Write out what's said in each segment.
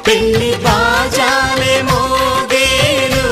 పెళ్లి బాజాలే మోగేను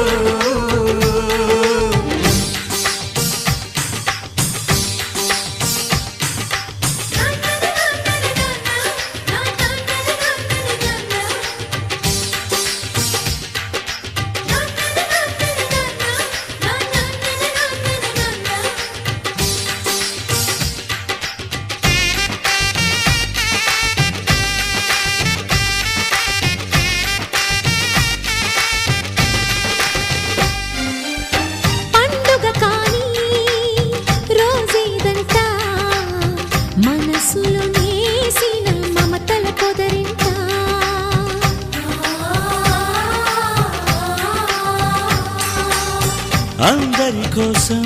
అందరి కోసం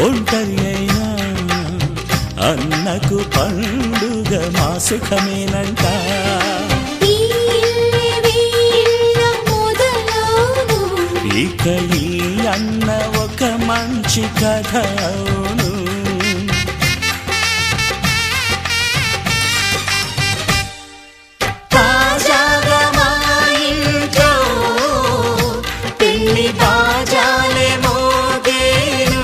ఒంటరి అయినా అన్నకు పండుగ మా సుఖమేనంట ఇక ఈ అన్న ఒక మంచి కథ అవును తాజాగా మా ఇంట్లో పెళ్లి బాజాలే మోగేను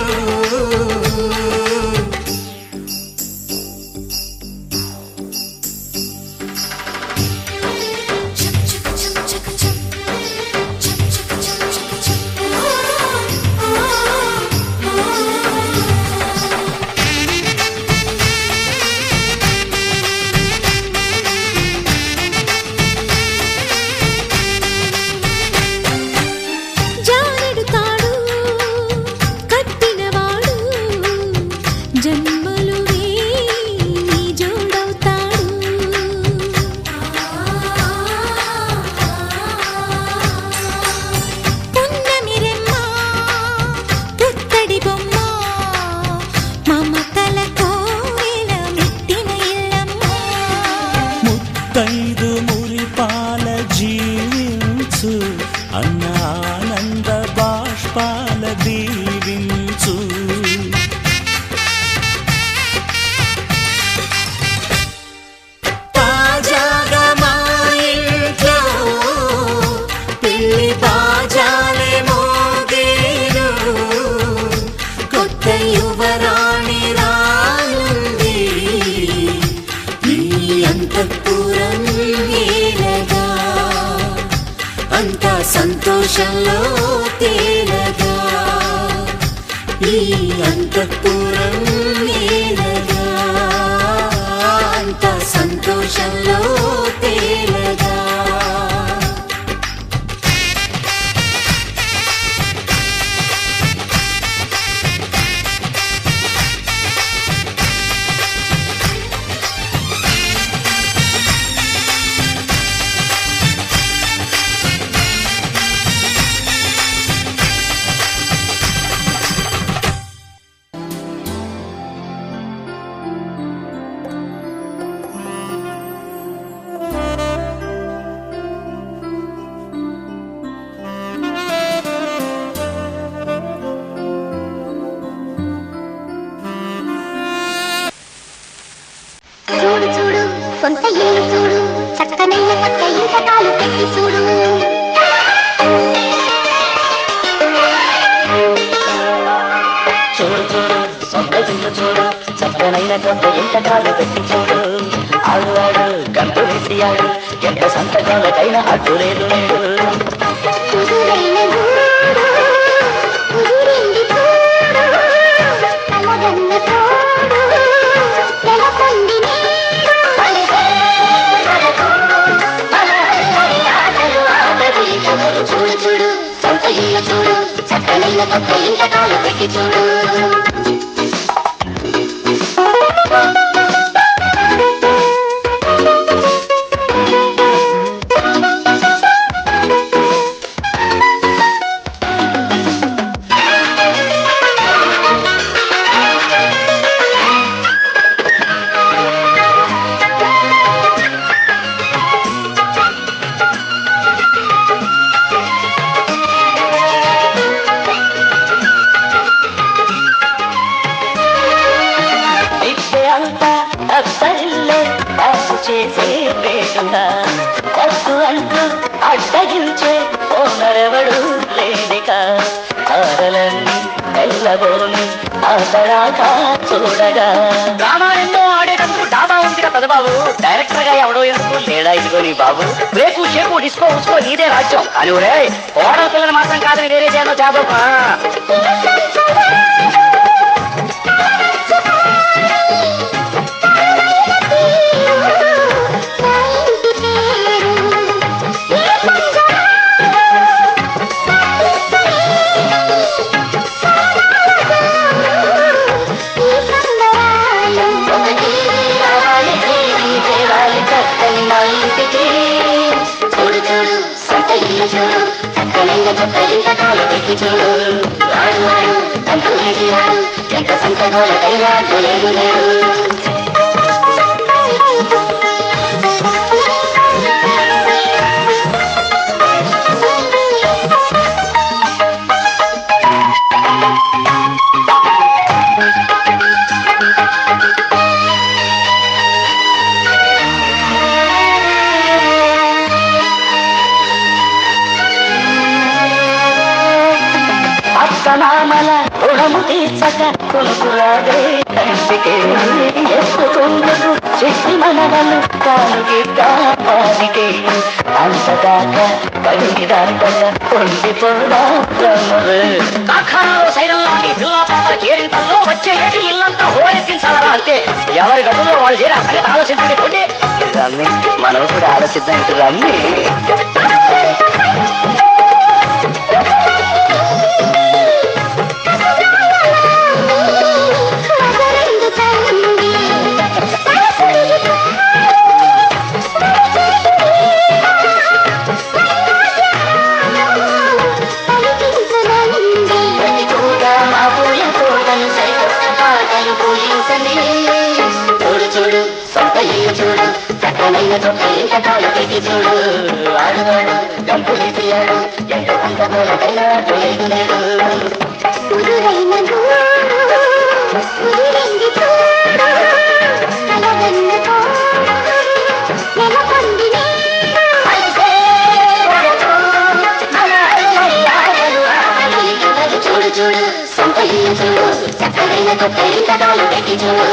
ముత్తైదు మురిపాల జీవించు అన్న ఆనంద బాష్పాల దీవించు తాజాగా మా ఇంట్లో పెళ్లి బాజాలే మోగేను కొత్త యువరాణి రానుంది అంతఃపురం ఏలగా అంతా సంతోషంలో తేలగా ఈ అంతఃపురం ఏలగా అంతా సంతోషంలో తేలగా సొంత ఇల్లు చూడు చక్కనైన పక్క ఇంతకాలు పెట్టి చూడు చూడు చూడు సొంత ఇల్లు చూడు చక్కనైన కొంత ఇంతకాలు పెట్టి చూడు ఆడువాడు గంటు వేసియాడు ఎంత సంతకాలకైనా అడ్డు లేదు నేడు కుదురైన గూడు కుదిరింది చూడు కలగన్న తోడు నెలకొంది చూడు చూడు సొంత ఇల్లు చూడు చక్కనైన కొత్త ఇంతకాలు పెట్టి చూడు చేసే వేడుగా ఆగు అంటూ అడ్డగించే ఓనరెవడు లేదిక తారలన్నీ తెల్లబోని ఆ తడాక చూడగా రామాయణంలో ఆడేటప్పుడు డాబా ఉంది కదా బాబు డైరెక్టర్ గా ఎవడో ఎందుకు లేడా ఇదిగోని బాబు బ్రేకు షేకు డిస్కో ఉస్కో నీదే రాజ్యం అని ఒరే ఓడల పిల్లలు మాత్రం కాదని వేరే చేయాలో చేద్దామా చూడు చూడు సొంత ఇల్లు చూడు చక్కనైన చొక్క ఇంత కాలు పెట్టి చూడు వాడు వాడు అంటూ వేసినాడు ఎంత సొంత గోలకైనా లేదు లేడు నామల రుణము తీర్చక కొనుకురాదే కంటికే ఎత్తుకుందుకు చెట్టి మనవలు కానుగిద్ద పాదికే అంతదాకా కలిగి దాటక కొండిపోదా బ్రహ్మరు సైరంలాంటి పిల్ల పాపల చేరింతల్లో వచ్చే ఇల్లంతా హోరెత్తించాలరా అంతే ఎవరి గదుల్లో వాళ్ళు చేరి అక్కడే ఆలోచించండి రమ్మి మనం కూడా ఆలోచిద్దాం రమ్మి చూడు చూడు సొంత ఇల్లు చూడు చక్కనైన చొక్క ఇంత కాలు పెట్టి చూడు ఆడుగాడు గంపు తీయాడు ఎంత కొంత గోలకైనా లేదు లేడు చూడు చూడు సొంత ఇల్లు చూడు చక్కనైన చొక్క ఇంత కాలు పెట్టి చూడు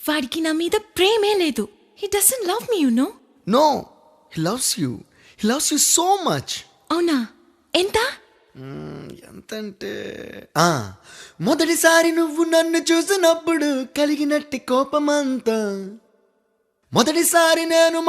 వాడికి నా మీద ప్రేమే లేదు. He doesn't love me, you know. No, he loves you so much. అవునా? ఎంత? ఎంతంటే మొదటిసారి నువ్వు నన్ను చూసినప్పుడు కలిగినట్టి కోపమంతా, మొదటిసారి నేను